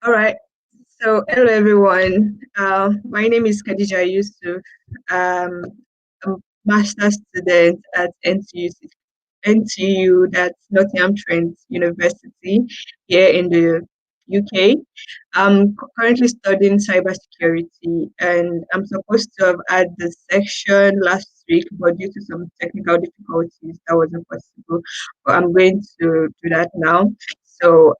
All right. So, hello everyone. My name is Khadija Yusuf. I'm a master's student at NTU, that's Nottingham Trent University here in the UK. I'm currently studying cybersecurity, and I'm supposed to have had the section last week, but due to some technical difficulties, that wasn't possible. But I'm going to do that now. So,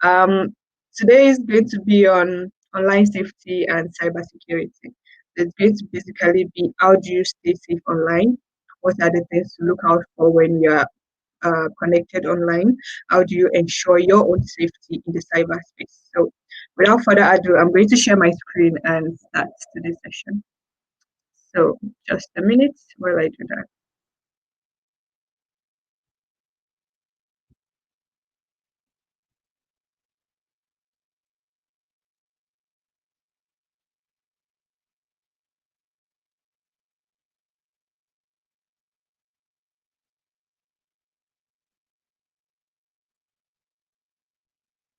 today is going to be on online safety and cybersecurity. It's going to basically be how do you stay safe online? What are the things to look out for when you're connected online? How do you ensure your own safety in the cyberspace? So, without further ado, I'm going to share my screen and start today's session. So, just a minute while I do that.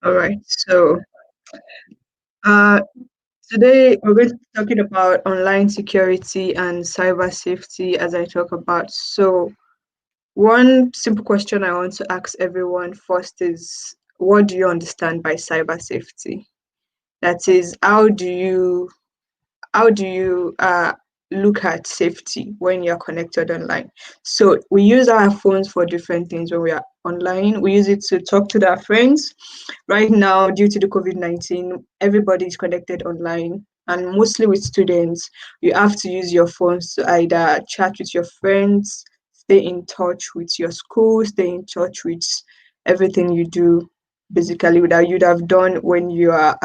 All right. So, uh, today we're going to be talking about online security and cyber safety as I talk about. So, one simple question I want to ask everyone first is, what do you understand by cyber safety? That is, how do you look at safety when you're connected online? So we use our phones for different things when we are online. We use it to talk to our friends. Right now, due to the COVID-19, everybody is connected online. And mostly with students, you have to use your phones to either chat with your friends, stay in touch with your school, stay in touch with everything you do, basically, that you'd have done when you are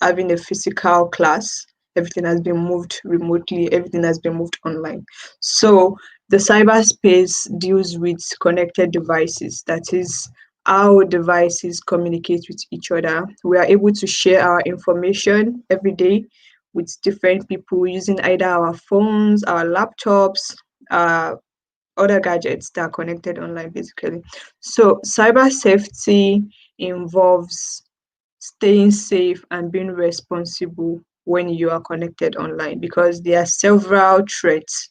having a physical class. Everything has been moved remotely, everything has been moved online. So the cyberspace deals with connected devices, that is how devices communicate with each other. We are able to share our information every day with different people using either our phones, our laptops, uh, other gadgets that are connected online, basically. So cyber safety involves staying safe and being responsible when you are connected online, because there are several threats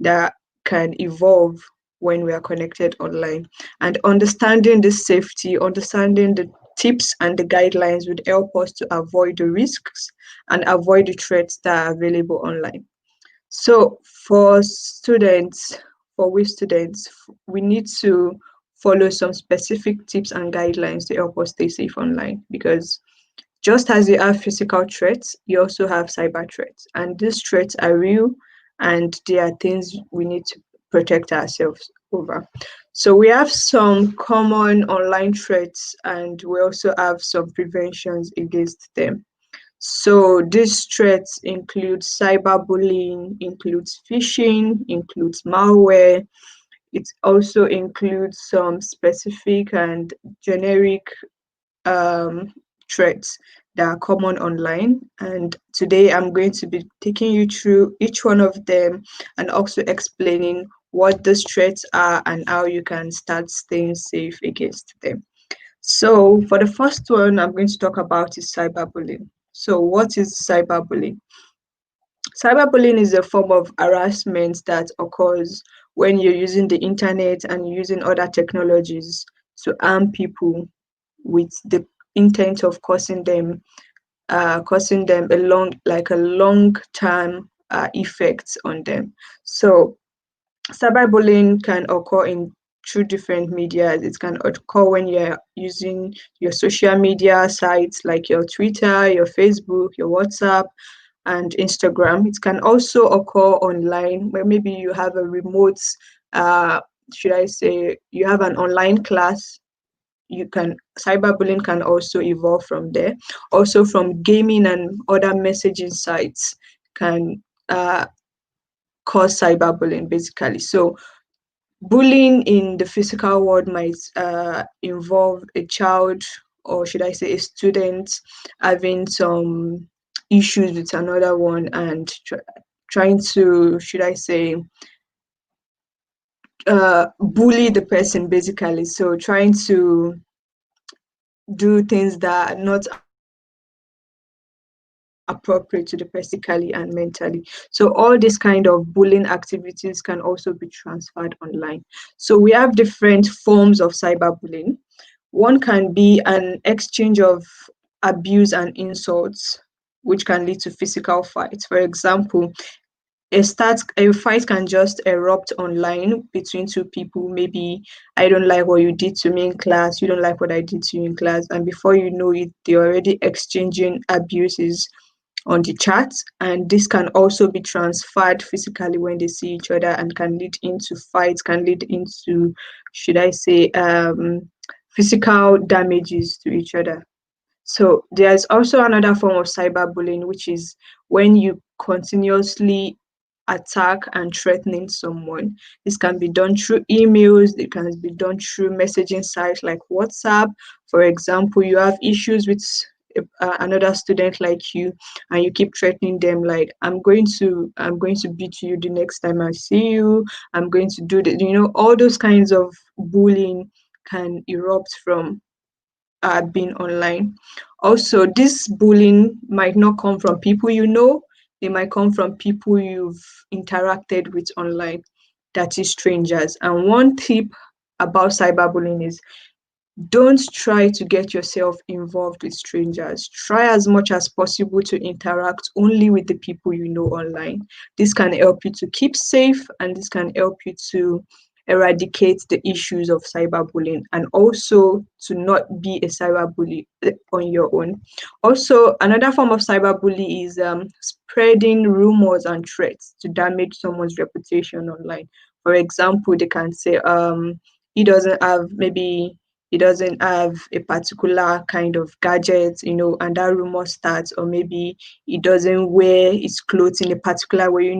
that can evolve when we are connected online. And understanding the safety, understanding the tips and the guidelines would help us to avoid the risks and avoid the threats that are available online. So for students, for we students, we need to follow some specific tips and guidelines to help us stay safe online, because just as you have physical threats, you also have cyber threats. And these threats are real, and they are things we need to protect ourselves over. So we have some common online threats, and we also have some preventions against them. So these threats include cyberbullying, includes phishing, includes malware. It also includes some specific and generic um, threats that are common online. And today I'm going to be taking you through each one of them and also explaining what those threats are and how you can start staying safe against them. So for the first one I'm going to talk about is cyberbullying. So what is cyberbullying? Cyberbullying is a form of harassment that occurs when you're using the internet and using other technologies to harm people with the intent of causing them a long term effects on them. So cyberbullying can occur in through different media. It can occur when you're using your social media sites like your Twitter, your Facebook, your WhatsApp, and Instagram. It can also occur online where maybe you have a remote, uh, should I say, you have an online class. You can Cyberbullying can also evolve from there. Also from gaming and other messaging sites can cause cyberbullying, basically. So bullying in the physical world might involve a child, or should I say a student, having some issues with another one and trying to, should I say, bully the person, basically. So trying to do things that are not appropriate to the physically and mentally. So all these kind of bullying activities can also be transferred online. So we have different forms of cyberbullying. One can be an exchange of abuse and insults, which can lead to physical fights. For example, a fight can just erupt online between two people. Maybe I don't like what you did to me in class, you don't like what I did to you in class, and before you know it, they're already exchanging abuses on the chat, and this can also be transferred physically when they see each other and can lead into fights, can lead into, should I say, physical damages to each other. So there's also another form of cyberbullying, which is when you continuously attack and threatening someone. This can be done through emails, it can be done through messaging sites like WhatsApp. For example, you have issues with another student like you, and you keep threatening them like, I'm going to beat you the next time I see you, I'm going to do that. All those kinds of bullying can erupt from being online. Also, this bullying might not come from people you know, they might come from people you've interacted with online, that is strangers. And one tip about cyberbullying is, don't try to get yourself involved with strangers. Try as much as possible to interact only with the people you know online. This can help you to keep safe, and this can help you to eradicate the issues of cyberbullying, and also to not be a cyberbully on your own. Also, another form of cyberbully is spreading rumors and threats to damage someone's reputation online. For example, they can say, he doesn't have maybe he doesn't have a particular kind of gadget, and that rumor starts, or maybe he doesn't wear his clothes in a particular way,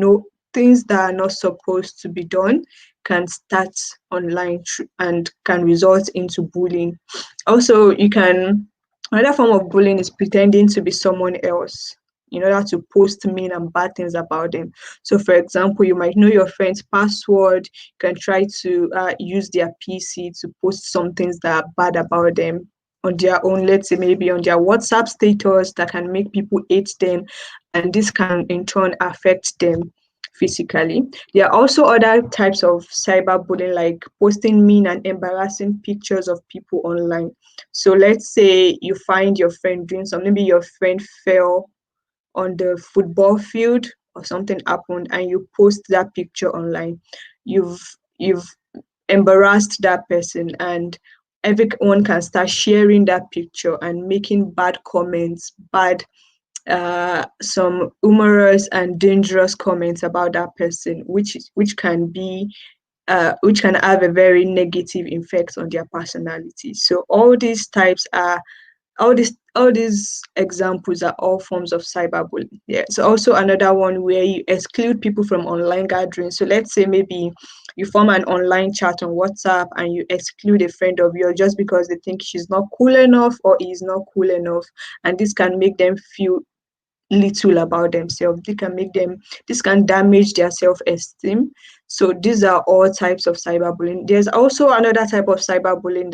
things that are not supposed to be done can start online and can result into bullying. Also, another form of bullying is pretending to be someone else in order to post mean and bad things about them. So, for example, you might know your friend's password, you can try to use their PC to post some things that are bad about them on their own, let's say maybe on their WhatsApp status, that can make people hate them, and this can in turn affect them physically. There are also other types of cyberbullying, like posting mean and embarrassing pictures of people online. So let's say you find your friend doing something, maybe your friend fell on the football field or something happened, and you post that picture online. You've embarrassed that person, and everyone can start sharing that picture and making bad comments, some humorous and dangerous comments about that person, which can have a very negative effect on their personality. So all these examples are all forms of cyberbullying. There's also another one where you exclude people from online gatherings. So let's say maybe you form an online chat on WhatsApp and you exclude a friend of yours just because they think she's not cool enough or he's not cool enough, and this can make them feel little about themselves. This can damage their self-esteem. So these are all types of cyberbullying. There's also another type of cyberbullying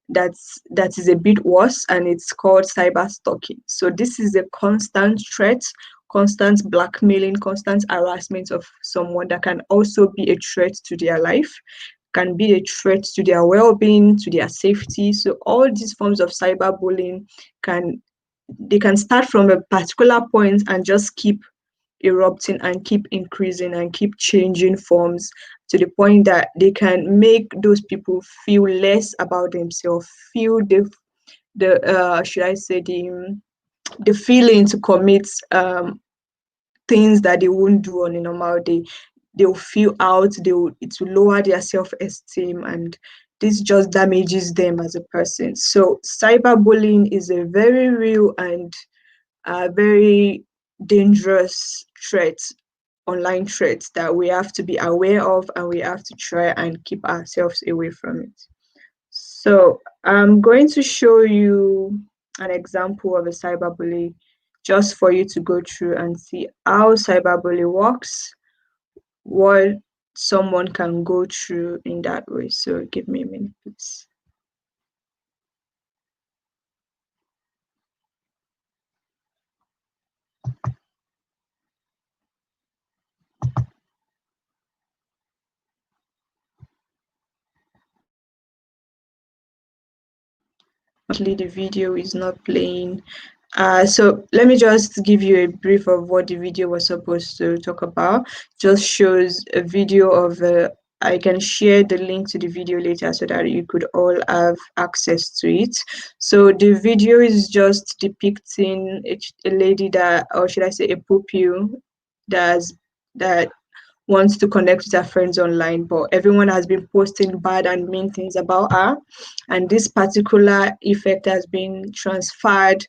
that is a bit worse, and it's called cyber stalking. So this is a constant threat, constant blackmailing, constant harassment of someone that can also be a threat to their life, can be a threat to their well-being, to their safety. So all these forms of cyberbullying can start from a particular point and just keep erupting and keep increasing and keep changing forms to the point that they can make those people feel less about themselves, feel the should I say the feeling to commit things that they won't do on a normal day. They'll feel out, it will lower their self-esteem, and this just damages them as a person. So cyberbullying is a very real and very dangerous threat, online threat, that we have to be aware of, and we have to try and keep ourselves away from it. So I'm going to show you an example of a cyberbully just for you to go through and see how cyberbully works, what someone can go through in that way. So give me a minute, please. the video is not playing. So let me just give you a brief of what the video was supposed to talk about. Just shows a video of I can share the link to the video later so that you could all have access to it. So the video is just depicting a lady that, or should I say a pupil that wants to connect with her friends online, but everyone has been posting bad and mean things about her. And this particular effect has been transferred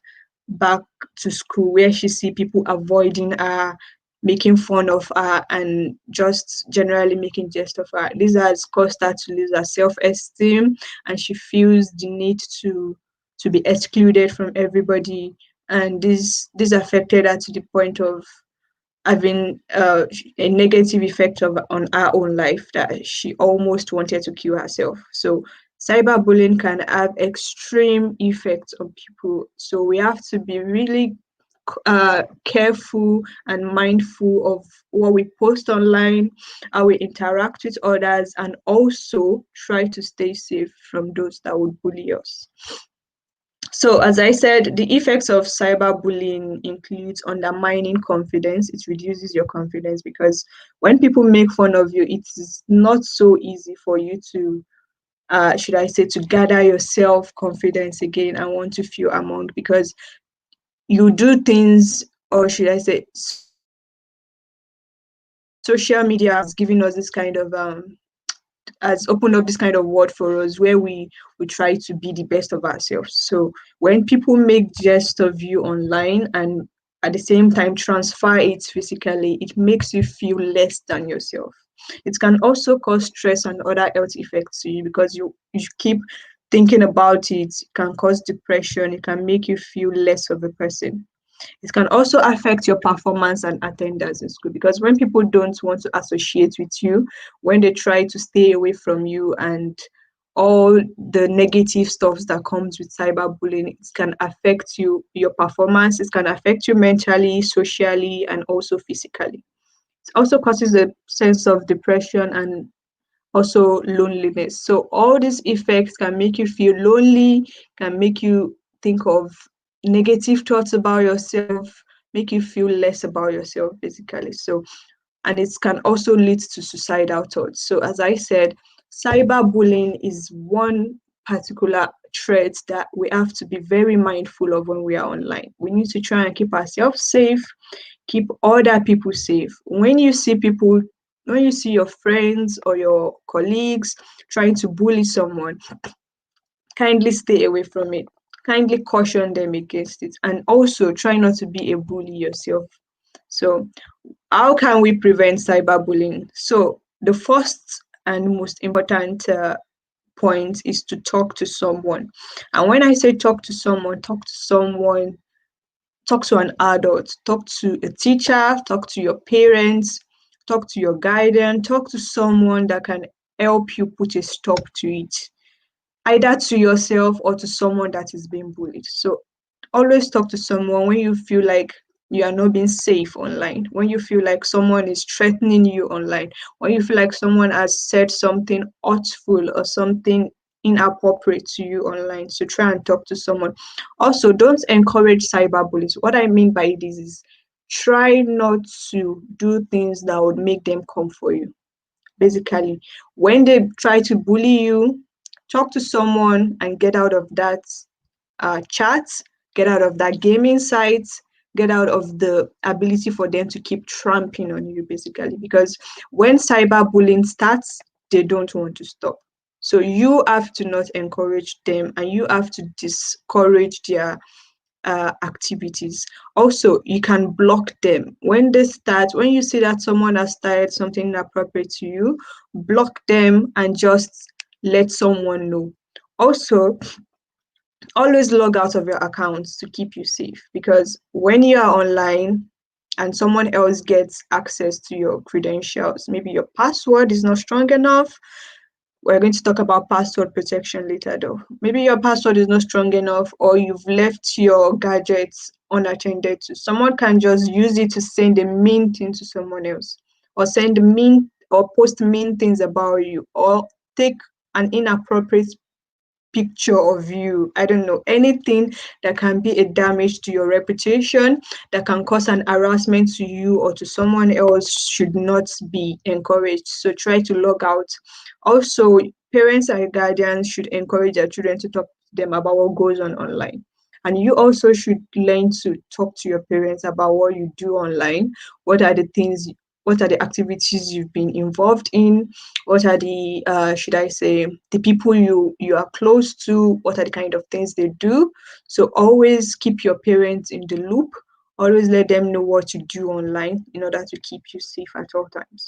back to school, where she see people avoiding her, making fun of her, and just generally making jest of her. This has caused her to lose her self-esteem, and she feels the need to be excluded from everybody. And this affected her to the point of having a negative effect on her own life, that she almost wanted to kill herself. So cyberbullying can have extreme effects on people. So we have to be really careful and mindful of what we post online, how we interact with others, and also try to stay safe from those that would bully us. So, as I said, the effects of cyberbullying includes undermining confidence. It reduces your confidence because when people make fun of you, it is not so easy for you to, should I say, to gather your self confidence again and want to feel among, because you do things, or should I say, social media has given us this kind of has opened up this kind of world for us where we try to be the best of ourselves. So when people make jest of you online and at the same time transfer it physically, it makes you feel less than yourself. It can also cause stress and other health effects to you because you keep thinking about it. It can cause depression. It can make you feel less of a person. It can also affect your performance and attendance in school, because when people don't want to associate with you, when they try to stay away from you, and all the negative stuff that comes with cyberbullying, it can affect your performance, it can affect you mentally, socially, and also physically. It also causes a sense of depression and also loneliness. So all these effects can make you feel lonely, can make you think of negative thoughts about yourself, make you feel less about yourself basically. So, and it can also lead to suicidal thoughts. So as I said, cyberbullying is one particular threat that we have to be very mindful of when we are online. We need to try and keep ourselves safe, keep other people safe. When you see your friends or your colleagues trying to bully someone, kindly stay away from it. Kindly caution them against it. And also try not to be a bully yourself. So, how can we prevent cyberbullying? So, the first and most important point is to talk to someone. And when I say talk to an adult, talk to a teacher, talk to your parents, talk to your guardian, talk to someone that can help you put a stop to it, either to yourself or to someone that is being bullied. So always talk to someone when you feel like you are not being safe online, when you feel like someone is threatening you online, when you feel like someone has said something hurtful or something inappropriate to you online. So try and talk to someone. Also, don't encourage cyberbullies. What I mean by this is try not to do things that would make them come for you. Basically, when they try to bully you, talk to someone and get out of that chat, get out of that gaming site, get out of the ability for them to keep tramping on you, basically. Because when cyberbullying starts, they don't want to stop. So you have to not encourage them, and you have to discourage their activities. Also, you can block them when you see that someone has started something inappropriate to you. Block them and just let someone know. Also, always log out of your accounts to keep you safe, because when you are online and someone else gets access to your credentials, maybe your password is not strong enough. We're going to talk about password protection later though. Maybe your password is not strong enough, or you've left your gadgets unattended to. Someone can just use it to send a mean thing to someone else, or send mean or post mean things about you, or take an inappropriate picture of you. I don't know, anything that can be a damage to your reputation, that can cause an harassment to you or to someone else should not be encouraged. So try to log out. Also, parents and guardians should encourage their children to talk to them about what goes on online. And you also should learn to talk to your parents about what you do online. What are the things, what are the activities you've been involved in? What are the, should I say, the people you are close to? What are the kind of things they do? So always keep your parents in the loop. Always let them know what you do online in order to keep you safe at all times.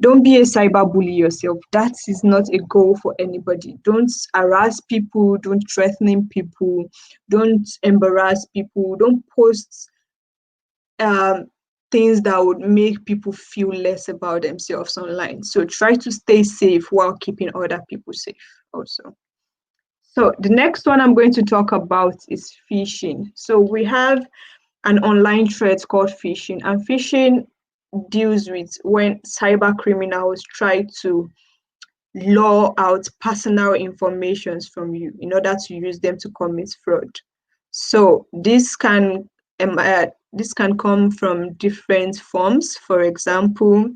Don't be a cyber bully yourself. That is not a goal for anybody. Don't harass people. Don't threaten people. Don't embarrass people. Don't post um, things that would make people feel less about themselves online. So try to stay safe while keeping other people safe also. So the next one I'm going to talk about is phishing. So we have an online threat called phishing, and phishing deals with when cyber criminals try to lure out personal information from you in order to use them to commit fraud. So this can come from different forms. For example,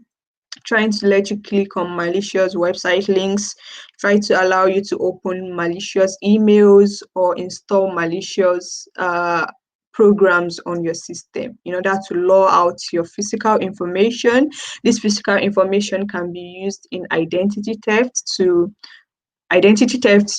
trying to let you click on malicious website links, try to allow you to open malicious emails or install malicious programs on your system in order to lure out your physical information. This physical information can be used in identity theft to identity theft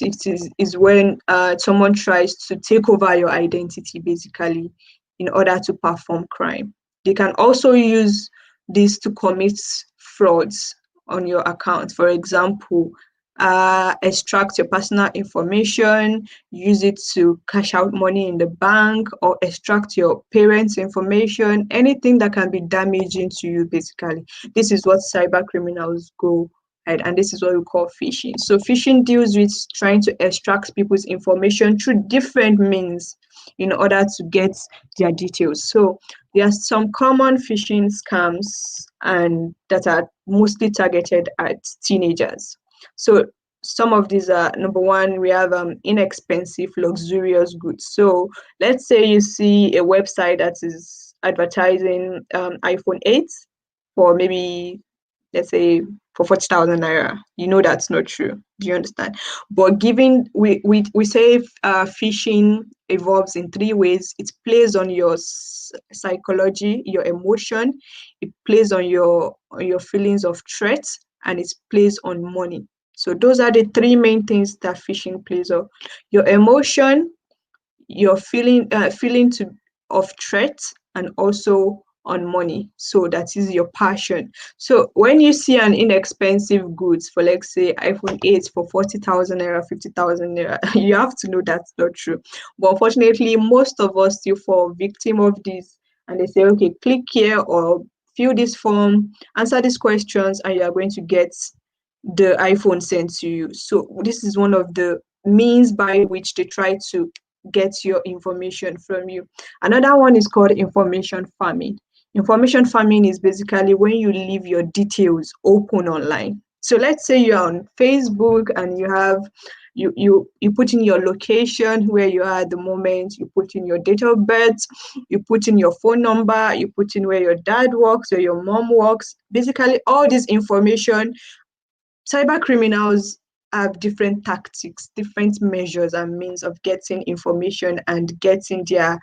is when someone tries to take over your identity basically in order to perform crime. They can also use this to commit frauds on your account. For example, extract your personal information, use it to cash out money in the bank, or extract your parents' information, anything that can be damaging to you basically. This is what cyber criminals go. Right, and this is what we call phishing. So phishing deals with trying to extract people's information through different means in order to get their details. So there are some common phishing scams and that are mostly targeted at teenagers. So some of these are, number one, we have inexpensive, luxurious goods. So let's say you see a website that is advertising iPhone 8 for maybe, let's say, for 40,000 naira. You know that's not true. Do you understand? But given we say phishing evolves in three ways. It plays on your psychology, your emotion. It plays on your feelings of threat, and it plays on money. So those are the three main things that phishing plays on: your emotion, your feeling to of threat, and also on money. So that is your passion. So when you see an inexpensive goods for, let's say, iPhone 8 for 40,000 naira, 50,000 naira, you have to know that's not true. But unfortunately, most of us still fall victim of this, and they say, okay, click here or fill this form, answer these questions, and you are going to get the iPhone sent to you. So this is one of the means by which they try to get your information from you. Another one is called information farming. Information farming is basically when you leave your details open online. So let's say you're on Facebook and you put in your location where you are at the moment, you put in your date of birth, you put in your phone number, you put in where your dad works or your mom works. Basically, all this information, cyber criminals have different tactics, different measures and means of getting information and getting their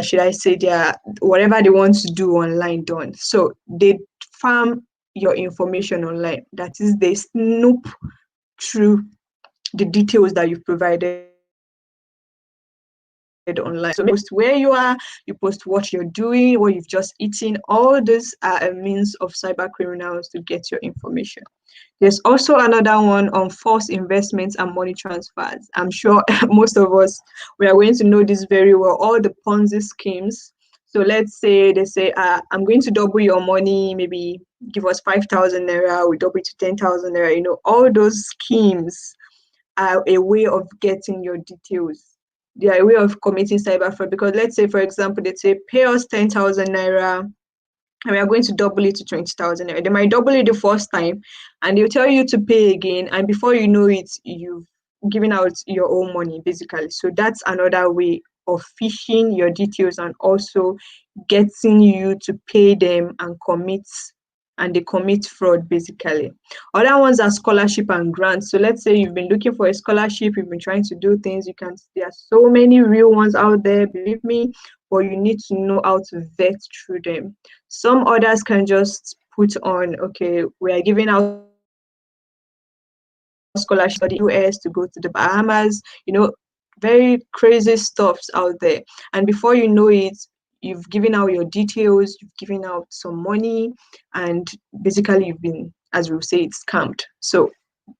should I say their whatever they want to do online done. So they farm your information online. That is, they snoop through the details that you've provided online. So you post where you are, you post what you're doing, what you've just eaten. All these are a means of cyber criminals to get your information. There's also another one on false investments and money transfers. I'm sure most of us, we are going to know this very well. All the Ponzi schemes. So let's say they say, I'm going to double your money, maybe give us 5,000 naira, we double it to 10,000 naira. You know, all those schemes are a way of getting your details. They are a way of committing cyber fraud, because let's say, for example, they say, pay us 10,000 naira and we are going to double it to 20,000 naira. They might double it the first time and they'll tell you to pay again. And before you know it, giving out your own money basically. So that's another way of phishing your details and also getting you to pay them and they commit fraud basically. Other ones are scholarship and grants. So let's say you've been looking for a scholarship, you've been trying to do things, there are so many real ones out there, believe me, but you need to know how to vet through them. Some others can just put on, okay, we are giving out scholarships for the US to go to the Bahamas, very crazy stuffs out there. And before you know it, you've given out your details, you've given out some money, and basically you've been, as we say, it's scammed. So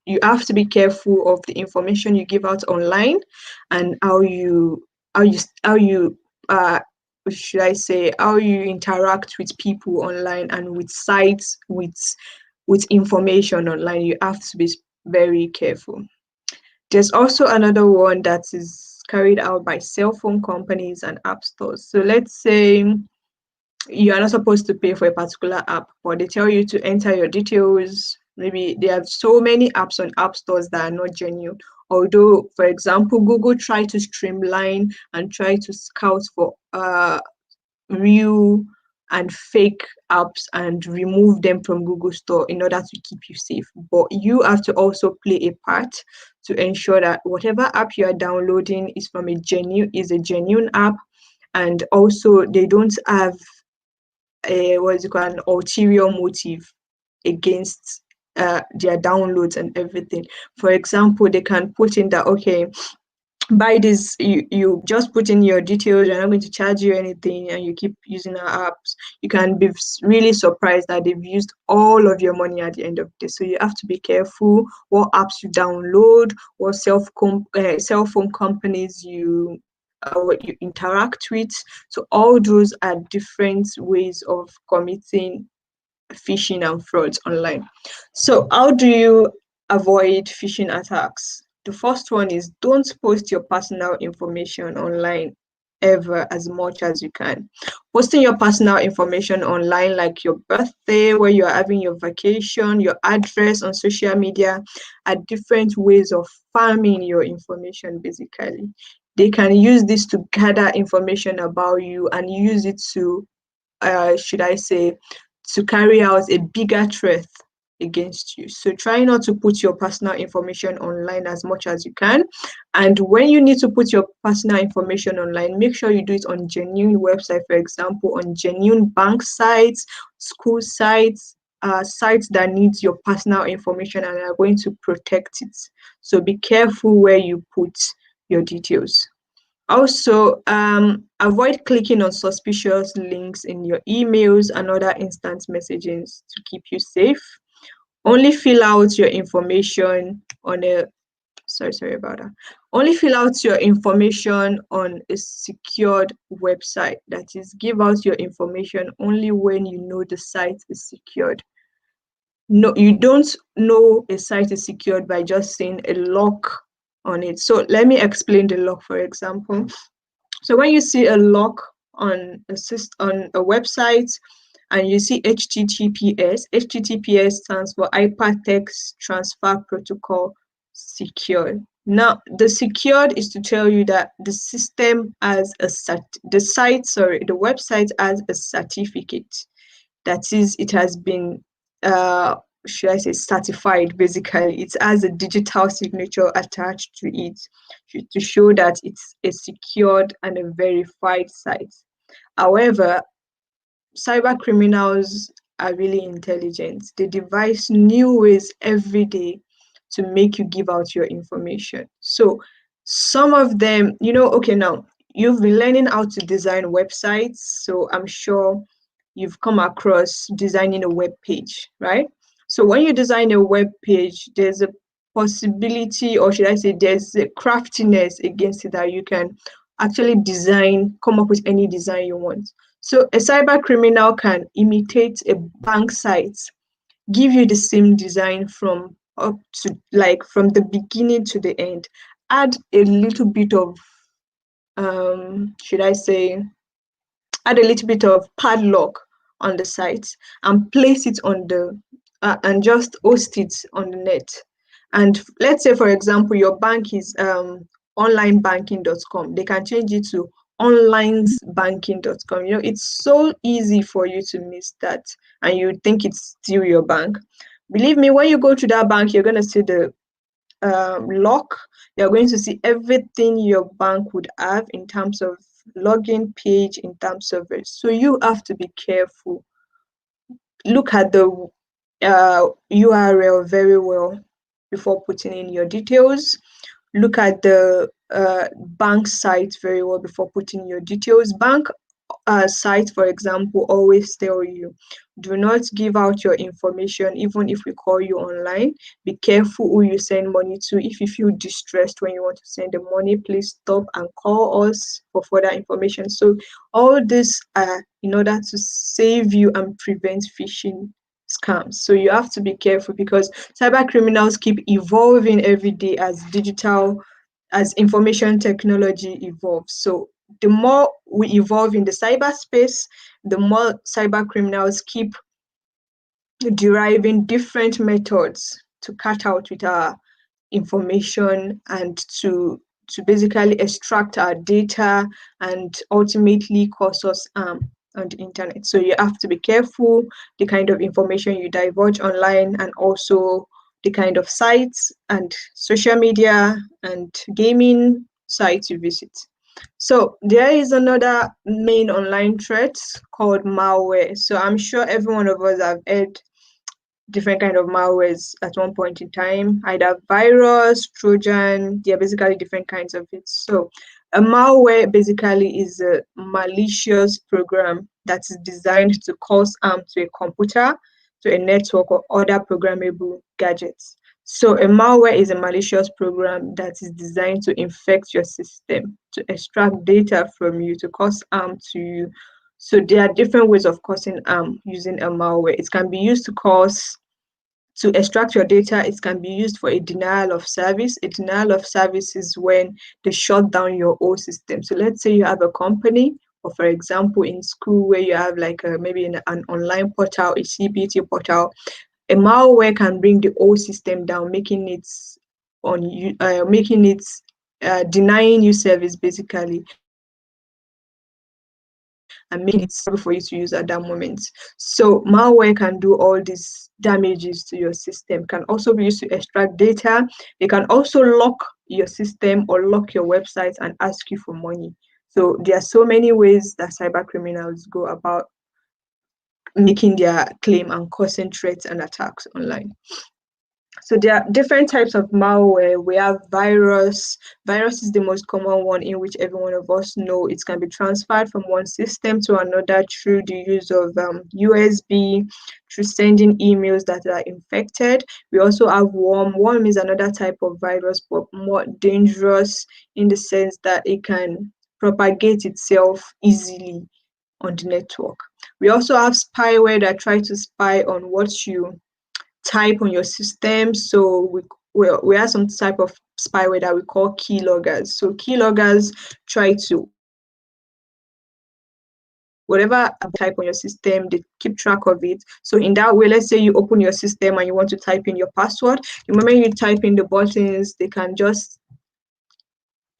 you have to be careful of the information you give out online and how you should I say, how you interact with people online and with sites with information online. You have to be very careful. There's also another one that is carried out by cell phone companies and app stores. So let's say you are not supposed to pay for a particular app, but they tell you to enter your details. Maybe there are so many apps on app stores that are not genuine. Although, for example, Google try to streamline and try to scout for real and fake apps and remove them from Google Store in order to keep you safe. But you have to also play a part to ensure that whatever app you are downloading is a genuine app, and also they don't have an ulterior motive against their downloads and everything. For example, they can put in that, okay, buy this, you just put in your details, you're not going to charge you anything, and you keep using our apps. You can be really surprised that they've used all of your money at the end of the day. So you have to be careful what apps you download, what cell phone companies what you interact with. So all those are different ways of committing phishing and frauds online. So how do you avoid phishing attacks? The first one is, don't post your personal information online ever as much as you can. Posting your personal information online, like your birthday, where you're having your vacation, your address on social media, are different ways of farming your information basically. They can use this to gather information about you and use it to should I say, to carry out a bigger threat against you. So try not to put your personal information online as much as you can. And when you need to put your personal information online, make sure you do it on genuine website, for example, on genuine bank sites, school sites, sites that needs your personal information and are going to protect it. So be careful where you put your details. Also, avoid clicking on suspicious links in your emails and other instant messaging to keep you safe. Only fill out your information on a sorry about that. Only fill out your information on a secured website. That is, give out your information only when you know the site is secured. No, you don't know a site is secured by just saying a lock on it. So let me explain the lock, for example. So when you see a lock on a website and you see HTTPS stands for Hypertext Transfer Protocol Secure. Now, the secured is to tell you that the website has a certificate. That is, it has been should I say certified basically. It has a digital signature attached to it to show that it's a secured and a verified site. However, cyber criminals are really intelligent. They devise new ways every day to make you give out your information. So some of them, okay, now you've been learning how to design websites, so I'm sure you've come across designing a web page, right? So when you design a web page, there's a possibility, or should I say, there's a craftiness against it that you can actually come up with any design you want. So a cyber criminal can imitate a bank site, give you the same design from from the beginning to the end, add a little bit of should I say, add a little bit of padlock on the site and place it on and just host it on the net. And let's say, for example, your bank is onlinebanking.com. They can change it to onlinesbanking.com. It's so easy for you to miss that, and you think it's still your bank. Believe me, when you go to that bank, you're going to see the lock. You're going to see everything your bank would have in terms of login page, in terms of it. So you have to be careful. Look at the URL very well before putting in your details. Look at the bank site very well before putting your details. Bank sites, for example, always tell you, do not give out your information even if we call you online. Be careful who you send money to. If you feel distressed when you want to send the money, please stop and call us for further information. So all this in order to save you and prevent phishing scams. So you have to be careful, because cyber criminals keep evolving every day as information technology evolves. So the more we evolve in the cyberspace, the more cyber criminals keep deriving different methods to cut out with our information and to basically extract our data and ultimately cause us harm on the internet. So you have to be careful the kind of information you divulge online, and also the kind of sites and social media and gaming sites you visit. So there is another main online threat called malware. So I'm sure every one of us have heard different kind of malwares at one point in time, either virus, Trojan. They are basically different kinds of it. So a malware basically is a malicious program that is designed to cause harm to a computer, to a network, or other programmable gadgets. So a malware is a malicious program that is designed to infect your system, to extract data from you, to cause harm to you. So there are different ways of causing harm using a malware. It can be used to extract your data. It can be used for a denial of service. A denial of service is when they shut down your whole system. So let's say you have a company, or for example, in school where you have like maybe an online portal, a CBT portal. A malware can bring the whole system down, making it denying you service basically, and making it possible for you to use at that moment. So malware can do all these damages to your system, can also be used to extract data. They can also lock your system or lock your website and ask you for money. So there are so many ways that cyber criminals go about making their claim and causing threats and attacks online. So there are different types of malware. We have virus. Virus is the most common one, in which every one of us know it can be transferred from one system to another through the use of USB, through sending emails that are infected. We also have worm. Worm is another type of virus, but more dangerous in the sense that it can propagate itself easily on the network. We also have spyware that try to spy on what you type on your system. So we have some type of spyware that we call keyloggers. So keyloggers try to, whatever type on your system, they keep track of it. So in that way, let's say you open your system and you want to type in your password. The moment you type in the buttons, they can just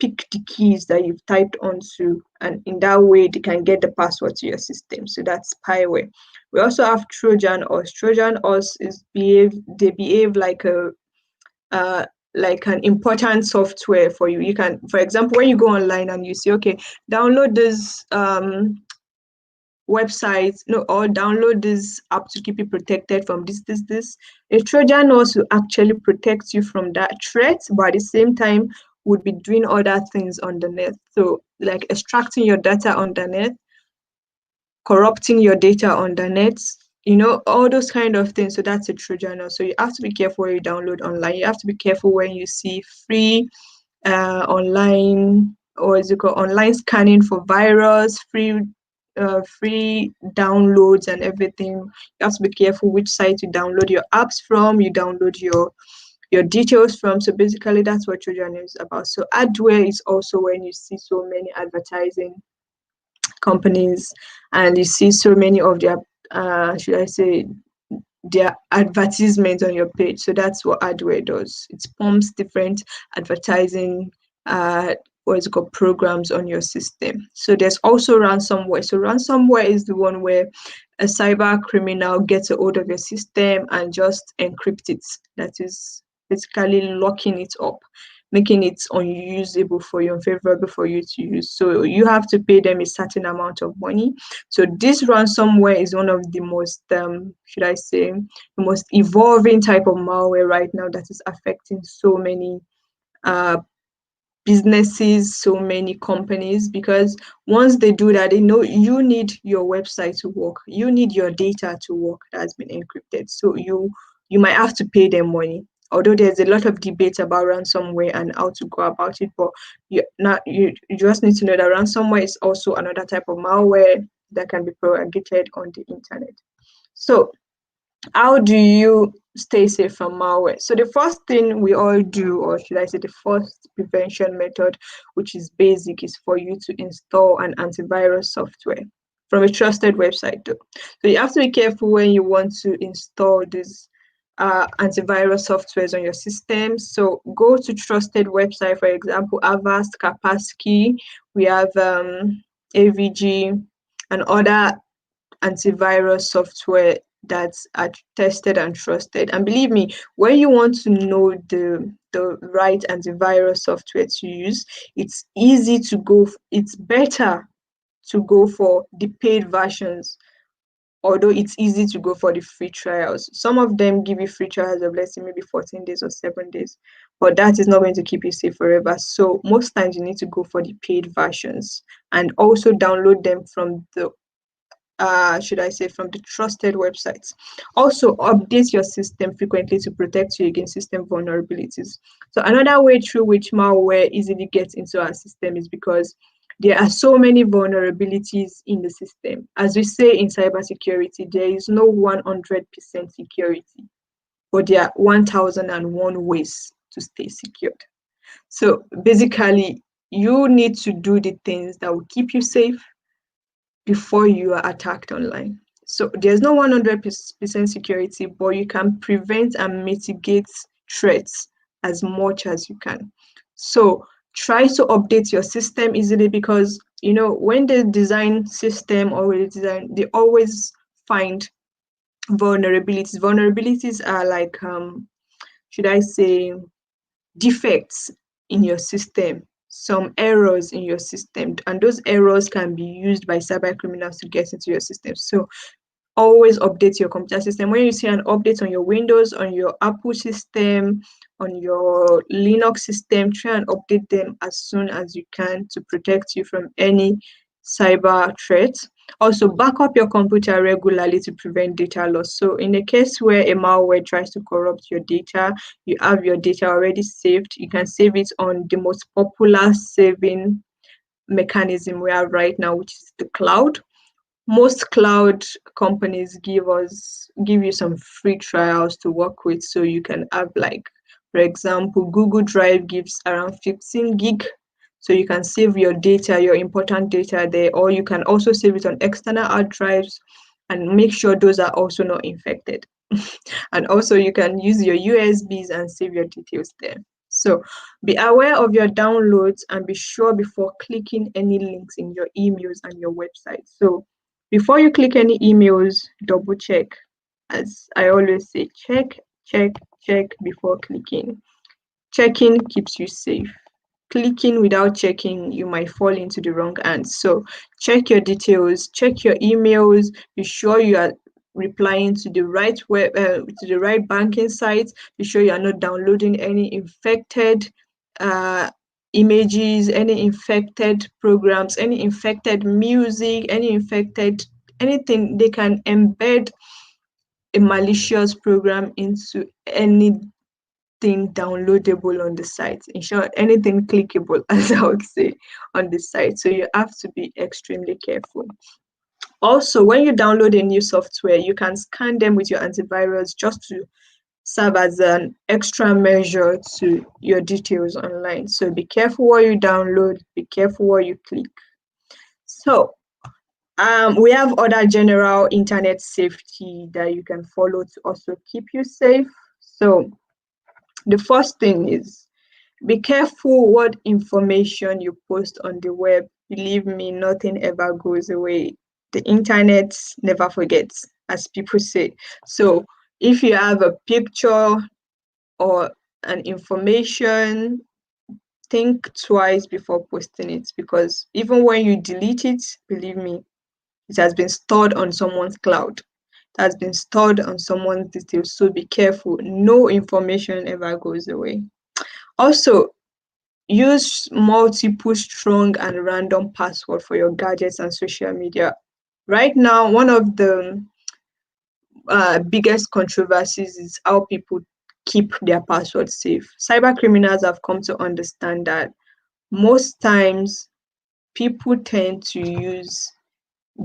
pick the keys that you've typed onto, and in that way they can get the password to your system. So that's spyware. We also have Trojan horse. Trojan horse behave like an important software for you. You can, for example, when you go online and you see, okay, download this website, no, or download this app to keep you protected from this. A Trojan horse will actually protect you from that threat, but at the same time would be doing other things on the net. So like extracting your data on the net, corrupting your data on the net, all those kind of things. So that's a Trojan horse. So you have to be careful when you download online. You have to be careful when you see free online, or is it called online scanning for virus, free downloads and everything. You have to be careful which site you download your apps from, you download your details from. So basically that's what Trojan is about. So Adway is also when you see so many advertising companies and you see so many of their should I say their advertisement on your page. So that's what Adway does. It pumps different advertising what's it called, programs on your system. So there's also ransomware. So ransomware is the one where a cyber criminal gets a hold of your system and just encrypt it. That is basically locking it up, making it unusable for you, unfavorable for you to use. So you have to pay them a certain amount of money. So this ransomware is one of the most, should I say, the most evolving type of malware right now that is affecting so many uh, businesses, so many companies, because once they do that, they know you need your website to work, you need your data to work that's been encrypted. So you might have to pay them money. Although there's a lot of debate about ransomware and how to go about it, but you just need to know that ransomware is also another type of malware that can be propagated on the internet. So how do you stay safe from malware? So the first thing we all do, or should I say the first prevention method, which is basic, is for you to install an antivirus software from a trusted website though. So you have to be careful when you want to install these antivirus softwares on your system. So go to trusted website, for example, Avast, Kaspersky, we have AVG and other antivirus software that's tested and trusted. And believe me, when you want to know the right antivirus software to use, it's easy to go. It's better to go for the paid versions. Although it's easy to go for the free trials. Some of them give you free trials of, let's say, maybe 14 days or 7 days, but that is not going to keep you safe forever. So most times you need to go for the paid versions and also download them from the should I say, from the trusted websites. Also, update your system frequently to protect you against system vulnerabilities. So another way through which malware easily gets into our system is because there are so many vulnerabilities in the system. As we say in cybersecurity, there is no 100% security, but there are 1001 ways to stay secured. So basically, you need to do the things that will keep you safe before you are attacked online. So there's no 100% security, but you can prevent and mitigate threats as much as you can. So try to update your system easily, because when they design system or they always find vulnerabilities. Vulnerabilities are like should I say, defects in your system, some errors in your system, and those errors can be used by cyber criminals to get into your system. So always update your computer system. When you see an update on your Windows, on your Apple system, on your Linux system, try and update them as soon as you can to protect you from any cyber threats. Also, back up your computer regularly to prevent data loss. So in the case where a malware tries to corrupt your data, you have your data already saved. You can save it on the most popular saving mechanism we have right now, which is the cloud. Most cloud companies give you some free trials to work with, so you can have, like, for example, Google Drive gives around 15 gig, so you can save your data, your important data there, or you can also save it on external hard drives and make sure those are also not infected. And also you can use your USBs and save your details there. So be aware of your downloads and be sure before clicking any links in your emails and your website. So before you click any emails, double check. As I always say, check, check, check before clicking. Checking keeps you safe. Clicking without checking, you might fall into the wrong hands. So check your details, check your emails, be sure you are replying to the right to the right banking sites. Be sure you are not downloading any infected uh, images, any infected programs, any infected music, any infected anything. They can embed a malicious program into anything downloadable on the site. In short, anything clickable, as I would say, on the site. So you have to be extremely careful. Also, when you download a new software, you can scan them with your antivirus just to serve as an extra measure to your details online. So be careful what you download, be careful what you click. So We have other general internet safety that you can follow to also keep you safe. So the first thing is, be careful what information you post on the web. Believe me, nothing ever goes away. The internet never forgets, as people say. So if you have a picture or an information, think twice before posting it, because even when you delete it, believe me, it has been stored on someone's cloud. It has been stored on someone's details. So be careful. No information ever goes away. Also, use multiple strong and random password for your gadgets and social media. Right now, one of the biggest controversies is how people keep their passwords safe. Cyber criminals have come to understand that most times people tend to use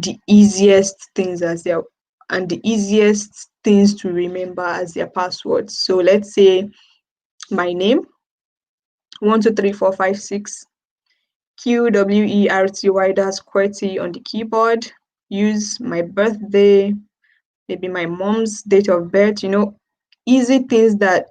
the easiest things as their and the easiest things to remember as their passwords. So let's say my name, 123456, QWERTY, that's QWERTY on the keyboard. Use my birthday, maybe my mom's date of birth, easy things that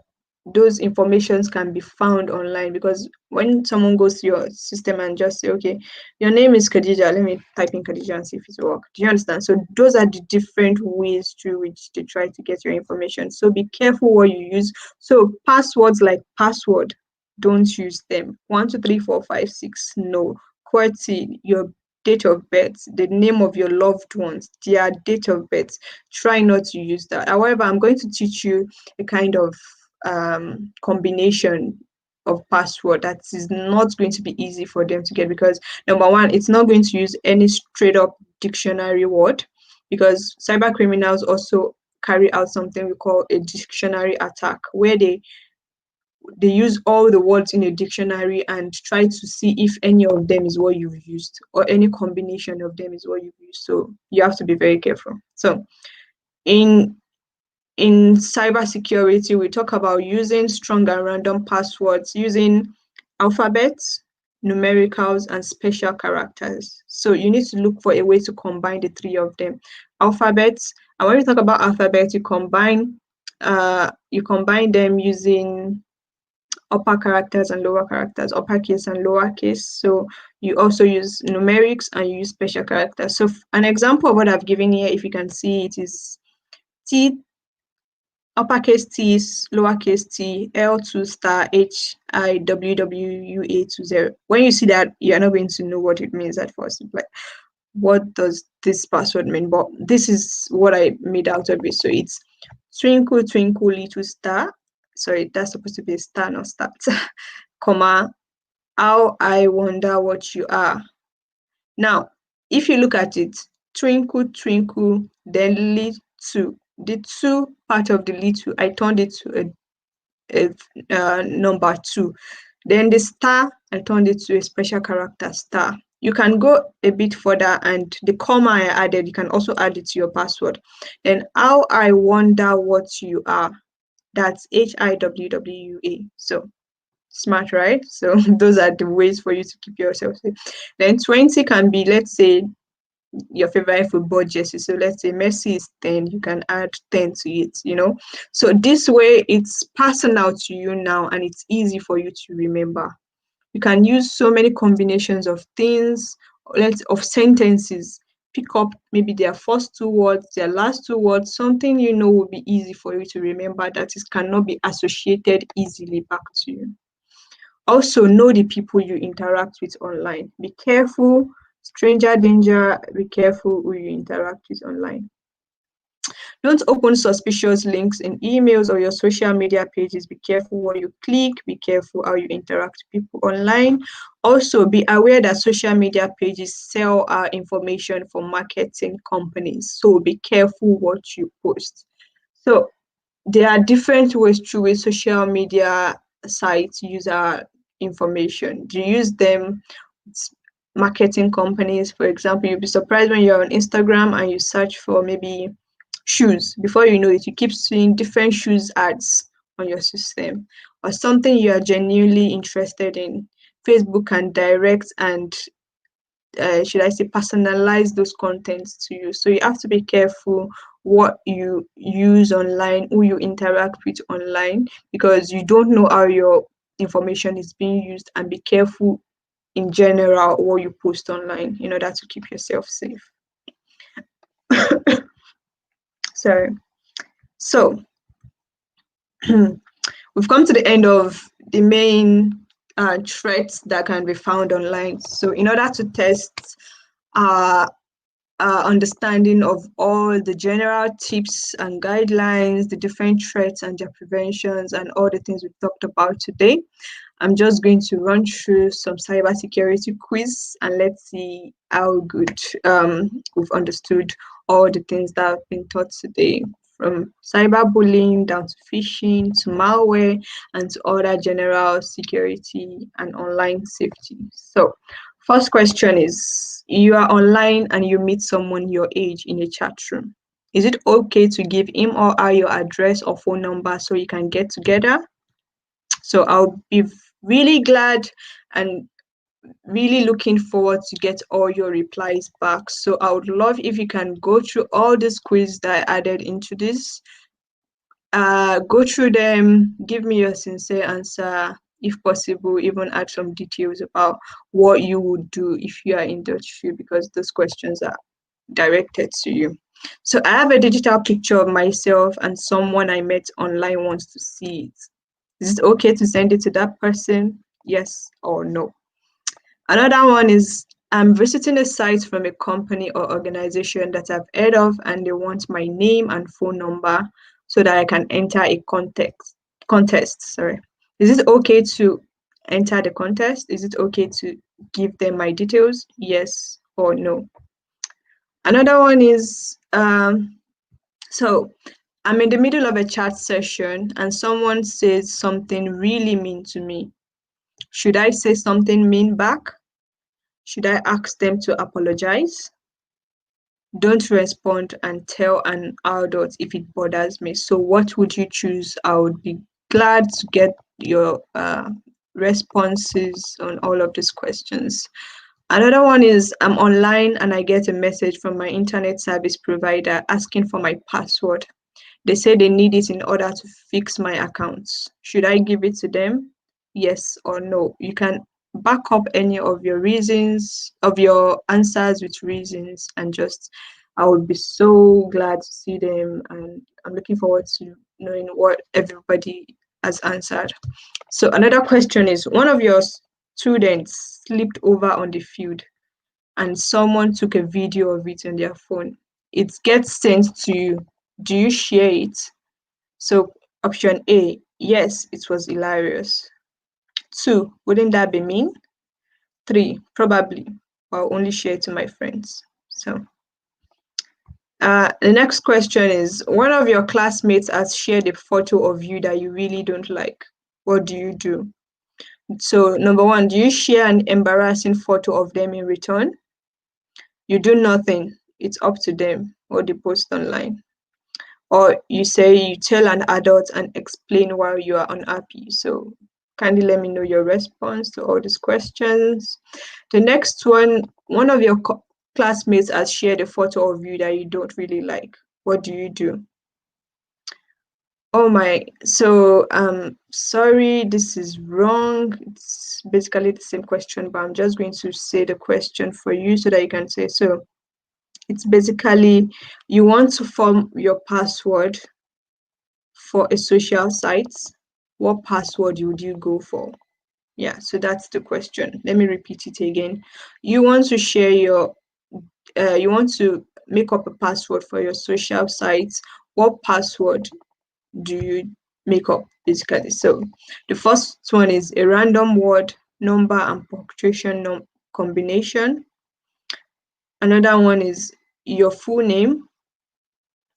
those informations can be found online, because when someone goes to your system and just say, okay, your name is Khadija, let me type in Khadija and see if it works. Do you understand? So those are the different ways through which to try to get your information. So be careful what you use. So passwords like password, don't use them. 123456, no. QWERTY, your date of birth, the name of your loved ones, their date of birth, try not to use that. However, I'm going to teach you a kind of combination of password that is not going to be easy for them to get, because number one, it's not going to use any straight up dictionary word, because cyber criminals also carry out something we call a dictionary attack, where they use all the words in a dictionary and try to see if any of them is what you've used, or any combination of them is what you've used. So you have to be very careful. So in cybersecurity, we talk about using strong and random passwords, using alphabets, numericals, and special characters. So you need to look for a way to combine the three of them. Alphabets, and when we talk about alphabets, you combine them using upper characters and lower characters, uppercase and lowercase. So you also use numerics and you use special characters. So an example of what I've given here, if you can see it, is T, uppercase T, lowercase t, L2 star H I W W U A 20. When you see that, you're not going to know what it means at first. Like, what does this password mean? But this is what I made out of it. So it's twinkle, twinkle, little star. Sorry, that's supposed to be a star, not start. Comma, how I wonder what you are. Now, if you look at it, twinkle, twinkle, then little. The two part of the little, I turned it to a number 2. Then the star, I turned it to a special character star. You can go a bit further, and the comma I added, you can also add it to your password. Then how I wonder what you are, that's HIWWA. So smart, right? So those are the ways for you to keep yourself safe. Then 20 can be, let's say, your favorite football jersey. So let's say Messi is 10, you can add 10 to it. So this way it's personal to you now, and it's easy for you to remember. You can use so many combinations of things, of sentences. Pick up maybe their first 2 words, their last 2 words, something will be easy for you to remember, that is cannot be associated easily back to you. Also, know the people you interact with online. Be careful, stranger danger, be careful who you interact with online. Don't open suspicious links in emails or your social media pages. Be careful what you click, be careful how you interact with people online. Also, be aware that social media pages sell our information for marketing companies. So be careful what you post. So there are different ways through which social media sites use our information. Do you use them? It's marketing companies, for example, you'll be surprised when you're on Instagram and you search for maybe shoes. Before you know it, you keep seeing different shoes ads on your system, or something you are genuinely interested in. Facebook can direct and should I say, personalize those contents to you. So you have to be careful what you use online, who you interact with online, because you don't know how your information is being used, and be careful in general what you post online in order to keep yourself safe. Sorry. So we've come to the end of the main threats that can be found online. So in order to test our understanding of all the general tips and guidelines, the different threats and their preventions, and all the things we've talked about today, I'm just going to run through some cybersecurity quiz, and let's see how good we've understood all the things that have been taught today, from cyberbullying down to phishing to malware and to other general security and online safety. So, first question is, you are online and you meet someone your age in a chat room. Is it okay to give him or her your address or phone number so you can get together? So I'll be really glad and really looking forward to get all your replies back. So I would love if you can go through all these quiz that I added into this. Go through them, give me your sincere answer, if possible, even add some details about what you would do if you are in the industry, because those questions are directed to you. So I have a digital picture of myself and someone I met online wants to see it. Is it okay to send it to that person? Yes or no? Another one is, I'm visiting a site from a company or organization that I've heard of and they want my name and phone number so that I can enter a contest. Sorry. Is it okay to enter the contest? Is it okay to give them my details? Yes or no? Another one is, so I'm in the middle of a chat session and someone says something really mean to me. Should I say something mean back? Should I ask them to apologize? Don't respond and tell an adult if it bothers me. So what would you choose? I would be glad to get your responses on all of these questions. Another one is, I'm online and I get a message from my internet service provider asking for my password. They say they need it in order to fix my accounts. Should I give it to them? Yes or no? You can back up any of your reasons, of your answers with reasons, and just, I would be so glad to see them. And I'm looking forward to knowing what everybody has answered. So, another question is, one of your students slipped over on the field and someone took a video of it on their phone. It gets sent to you. Do you share it? So option A, yes, it was hilarious. 2, wouldn't that be mean? 3, probably. I'll only share it to my friends. So the next question is, one of your classmates has shared a photo of you that you really don't like. What do you do? So number 1, do you share an embarrassing photo of them in return? You do nothing. It's up to them what they post online. Or you say you tell an adult and explain why you are unhappy. So kindly let me know your response to all these questions. The next one of your classmates has shared a photo of you that you don't really like. What do you do? Oh my, so sorry, this is wrong. It's basically the same question, but I'm just going to say the question for you so that you can say. So it's basically, you want to form your password for a social site. What password would you go for? Yeah, so that's the question. Let me repeat it again. You want to share your, you want to make up a password for your social sites. What password do you make up basically? So the first one is a random word, number, and punctuation combination. Another one is your full name.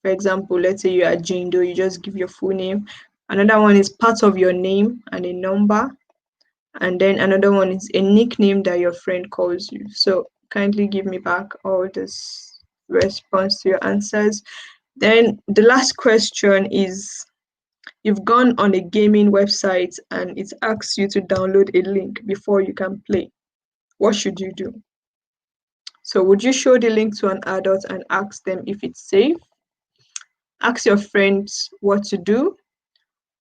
For example, let's say you are Jane Doe, you just give your full name. Another one is part of your name and a number. And then another one is a nickname that your friend calls you. So kindly give me back all this response to your answers. Then the last question is, you've gone on a gaming website and it asks you to download a link before you can play. What should you do? So would you show the link to an adult and ask them if it's safe? Ask your friends what to do.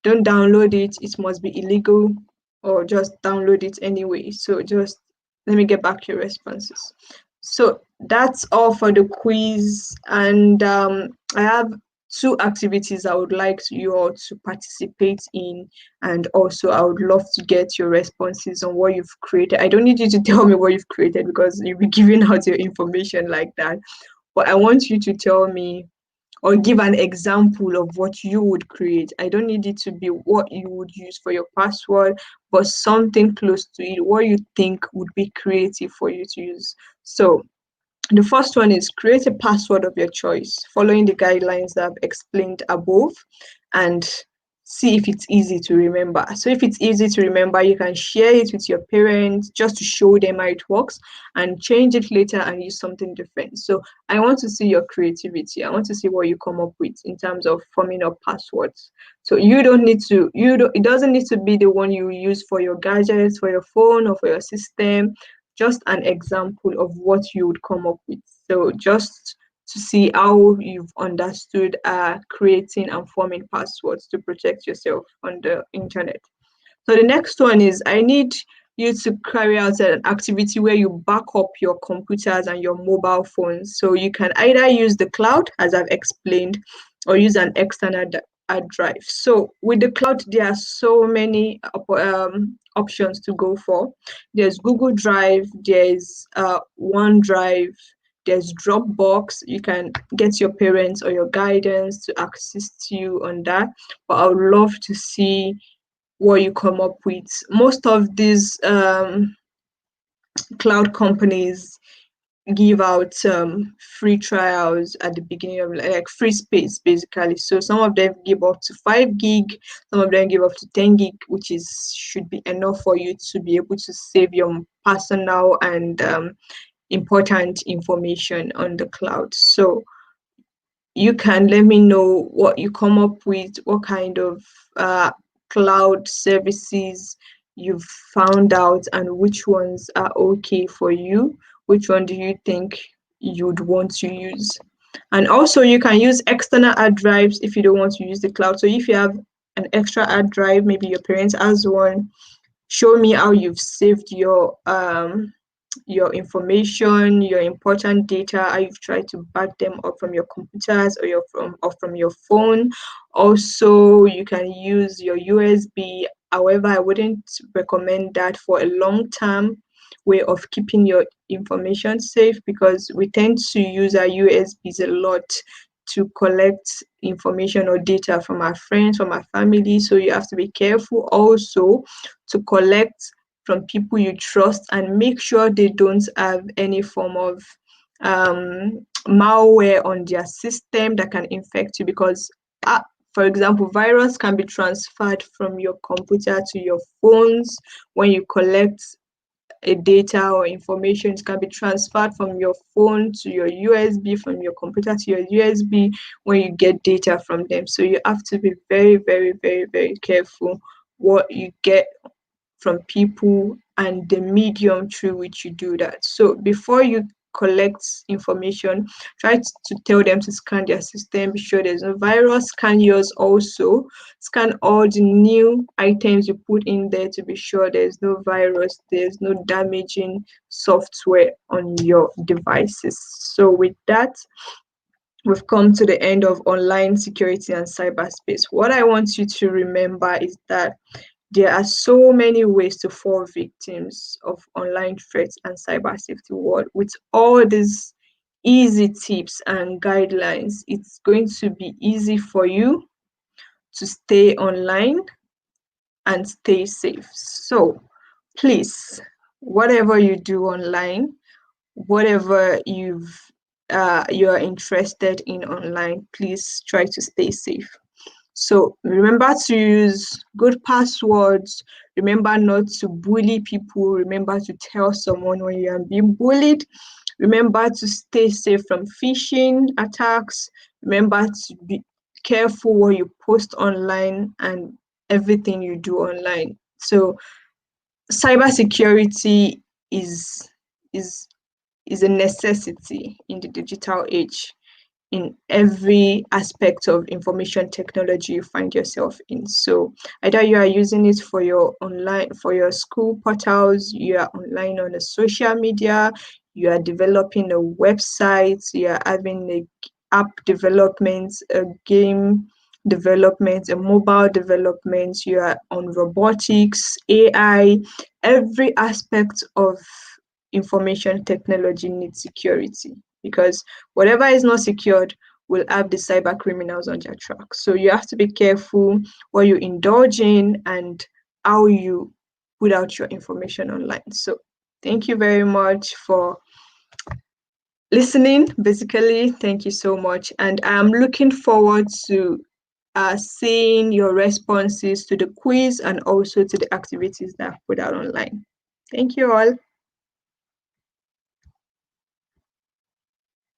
Don't download it, it must be illegal, or just download it anyway. So just let me get back your responses. So that's all for the quiz, and I have two activities I would like you all to participate in, and also I would love to get your responses on what you've created. I don't need you to tell me what you've created because you'll be giving out your information like that, but I want you to tell me or give an example of what you would create. I don't need it to be what you would use for your password, but something close to it, what you think would be creative for you to use. So the first one is create a password of your choice, following the guidelines that I've explained above, and see if it's easy to remember. So if it's easy to remember, you can share it with your parents just to show them how it works and change it later and use something different. So I want to see your creativity. I want to see what you come up with in terms of forming up passwords. So you don't need to, it doesn't need to be the one you use for your gadgets, for your phone, or for your system. Just an example of what you would come up with. So just to see how you've understood creating and forming passwords to protect yourself on the internet. So the next one is I need you to carry out an activity where you back up your computers and your mobile phones. So you can either use the cloud, as I've explained, or use an external hard drive. So with the cloud, there are so many options to go for. There's Google Drive, there's OneDrive, there's Dropbox. You can get your parents or your guidance to assist you on that. But I would love to see what you come up with. Most of these cloud companies give out free trials at the beginning of like free space basically. So some of them give up to 5 gig, some of them give up to 10 gig, which is should be enough for you to be able to save your personal and important information on the cloud. So you can let me know what you come up with, what kind of cloud services you've found out, and which ones are okay for you. Which one do you think you'd want to use? And also, you can use external hard drives if you don't want to use the cloud. So if you have an extra hard drive, maybe your parents has one, show me how you've saved your information, your important data, how you've tried to back them up from your computers or from your phone. Also, you can use your USB. However, I wouldn't recommend that for a long term way of keeping your information safe because we tend to use our USBs a lot to collect information or data from our friends, from our family. So you have to be careful also to collect from people you trust and make sure they don't have any form of malware on their system that can infect you because for example, virus can be transferred from your computer to your phones when you collect a data or information. It can be transferred from your phone to your USB, from your computer to your USB when you get data from them. So you have to be very, very, very, very careful what you get from people and the medium through which you do that. So before you collect information, try to tell them to scan their system, be sure there's no virus, scan yours also, scan all the new items you put in there to be sure there's no virus, there's no damaging software on your devices. So with that, we've come to the end of online security and cyberspace. What I want you to remember is that there are so many ways to fall victims of online threats and cyber safety world. With all these easy tips and guidelines, it's going to be easy for you to stay online and stay safe. So please, whatever you do online, whatever you're interested in online, please try to stay safe. So remember to use good passwords. Remember not to bully people. Remember to tell someone when you are being bullied. Remember to stay safe from phishing attacks. Remember to be careful what you post online and everything you do online. So cybersecurity is is a necessity in the digital age, in every aspect of information technology you find yourself in. So either you are using it for your online, for your school portals, you are online on a social media, you are developing a website, you are having a app development, a game development, a mobile development, you are on robotics, AI, every aspect of information technology needs security, because whatever is not secured will have the cyber criminals on their track. So you have to be careful what you indulge in and how you put out your information online. So thank you very much for listening. Basically, thank you so much. And I'm looking forward to seeing your responses to the quiz and also to the activities that I've put out online. Thank you all.